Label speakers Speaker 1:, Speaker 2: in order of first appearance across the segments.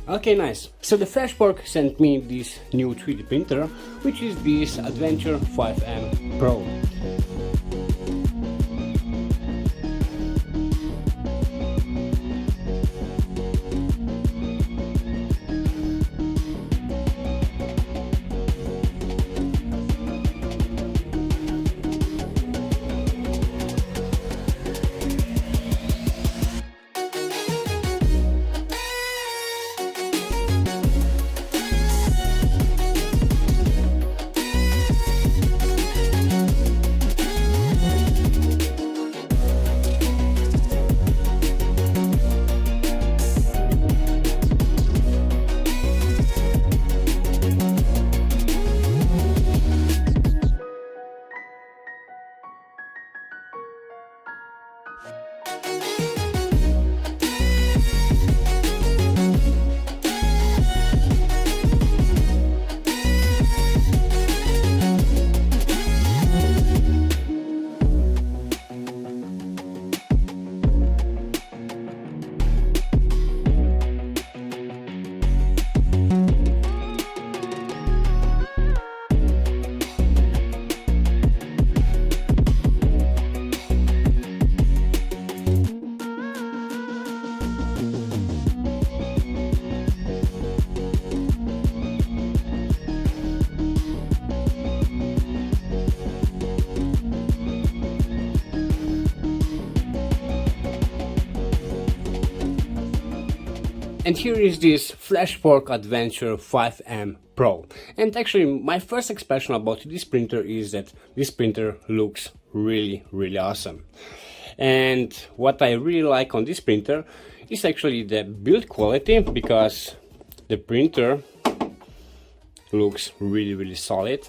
Speaker 1: Okay, nice. So the FlashForge sent me this new 3D printer, which is this Adventurer 5M Pro. And here is this FlashForge Adventurer 5M Pro. And actually my first expression about this printer is that this printer looks really awesome. And what I really like on this printer is actually the build quality, because the printer looks really solid.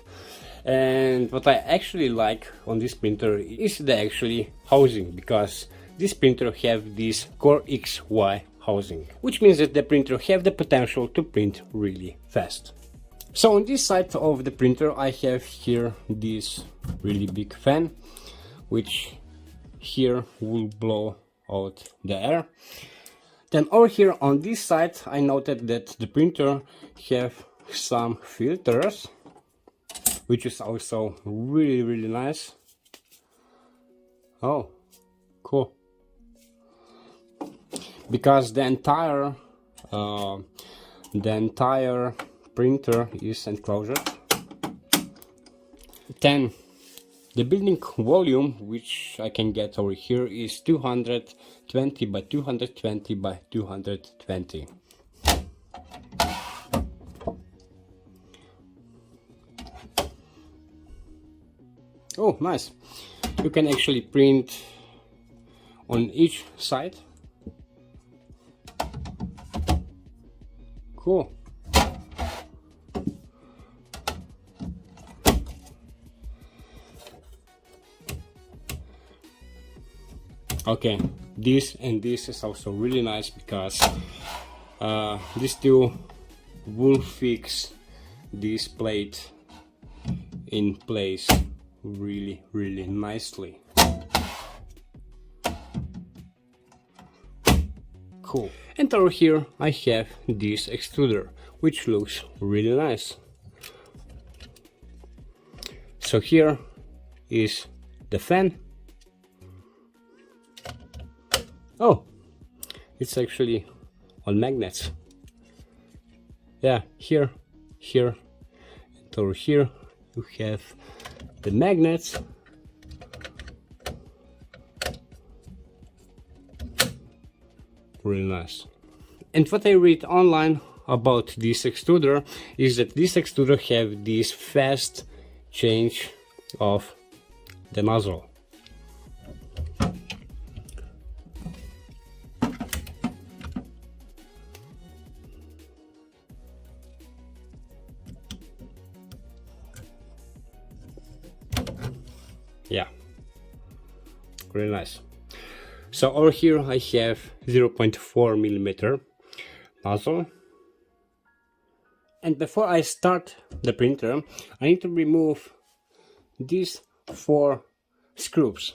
Speaker 1: And what I actually like on this printer is the actually housing, because this printer have this Core XY housing, which means that the printer have the potential to print really fast. So on this side of the printer I have here this really big fan, which here will blow out the air. Then over here on this side I noted that the printer have some filters, which is also really nice. Oh, cool. Because the entire printer is enclosed. Then the building volume, which I can get over here, is 220 by 220 by 220. Oh, nice. You can actually print on each side. Cool. Okay, this is also really nice, because these two will fix this plate in place really nicely. Cool. And over here I have this extruder, which looks really nice. So here is the fan. Oh, it's actually on magnets. Yeah, here, and over here you have the magnets. Really nice. And what I read online about this extruder is that this extruder have this fast change of the nozzle. Yeah, really nice. So over here I have 0.4 millimeter nozzle. And before I start the printer, I need to remove this 4 screws.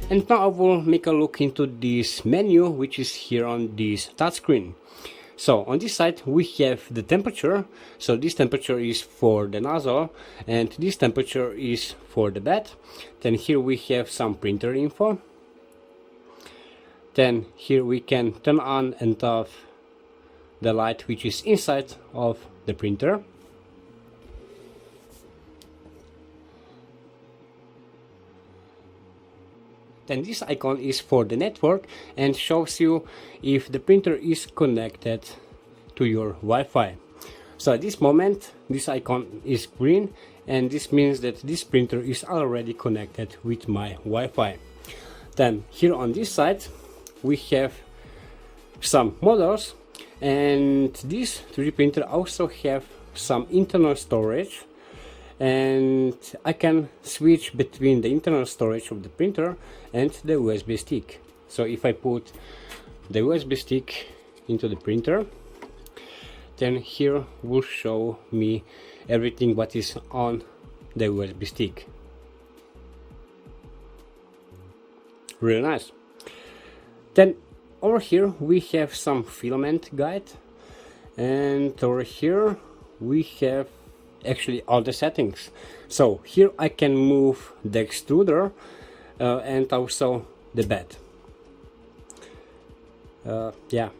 Speaker 1: And now I will make a look into this menu, which is here on this touchscreen. So on this side we have the temperature. So this temperature is for the nozzle and this temperature is for the bed. Then here we have some printer info. Then here we can turn on and off the light which is inside of the printer. Then this icon is for the network and shows you if the printer is connected to your Wi-Fi. So at this moment this icon is green and this means that this printer is already connected with my Wi-Fi. Then here on this side we have some models, and this 3D printer also have some internal storage, and I can switch between the internal storage of the printer and the USB stick. So if I put the USB stick into the printer, then here will show me everything what is on the USB stick. Really nice. Then over here we have some filament guide, and over here we have actually all the settings. So here I can move the extruder and also the bed. Yeah.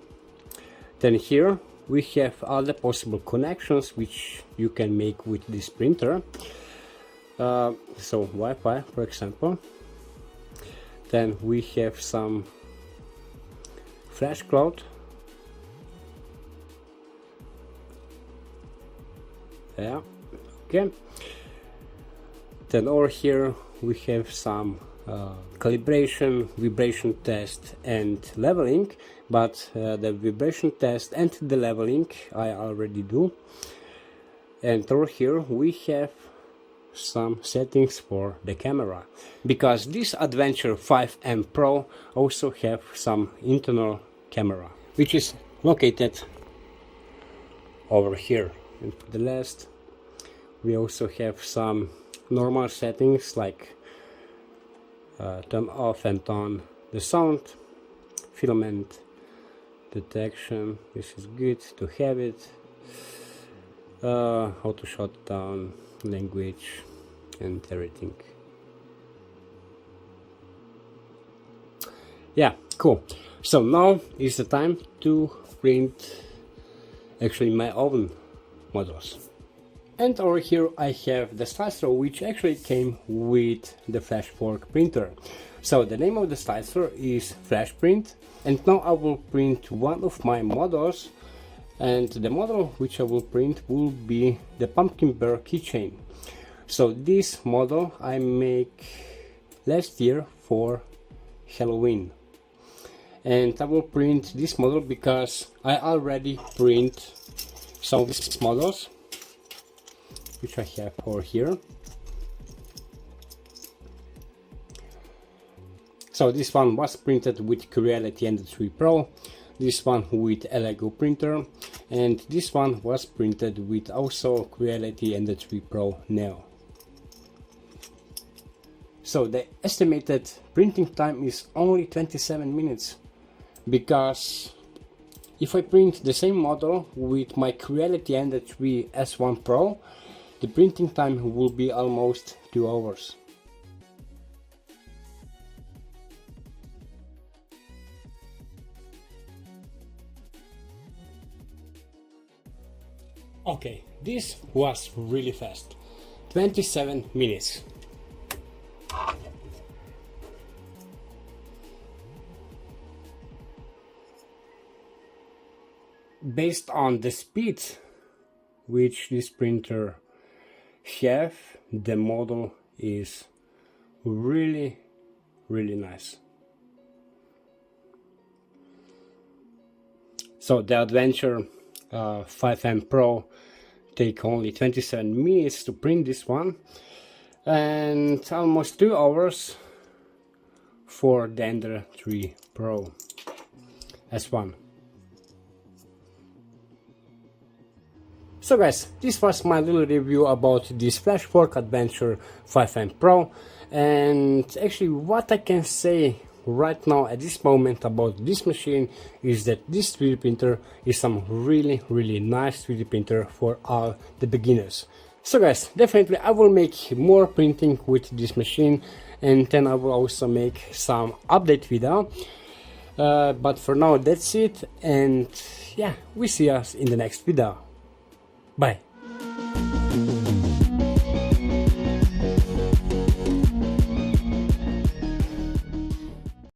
Speaker 1: Then here we have all the possible connections which you can make with this printer. So Wi-Fi, for example. Then we have some flash cloud. Yeah. Okay. Then over here we have some calibration, vibration test and leveling, but the vibration test and the leveling I already do. And over here we have some settings for the camera, because this Adventurer 5M Pro also have some internal camera which is located over here. And to the last we also have some normal settings like turn off and on the sound, filament detection, this is good to have it, auto shutdown, language and everything. Yeah, cool. So now is the time to print actually my own models. And over here I have the slicer which actually came with the FlashForge printer. So the name of the slicer is Flash Print, and now I will print one of my models, and the model which I will print will be the pumpkin bear keychain. So this model I make last year for Halloween, and I will print this model because I already print some of these models which I have over here. So this one was printed with Creality Ender 3 Pro, this one with Lego printer, and this one was printed with also Creality Ender 3 Pro Neo. So the estimated printing time is only 27 minutes, because if I print the same model with my Creality Ender 3 S1 Pro, the printing time will be almost 2 hours. Okay, this was really fast. 27 minutes. Based on the speed which this printer have, the model is really nice. So the Adventure 5M Pro take only 27 minutes to print this one, and almost 2 hours for the Ender 3 Pro S1. So guys, this was my little review about this FlashForge Adventurer 5M Pro, and actually what I can say right now at this moment about this machine is that this 3D printer is some really nice 3D printer for all the beginners. So guys, definitely I will make more printing with this machine, and then I will also make some update video. But for now that's it, and yeah, we see us in the next video. Bye.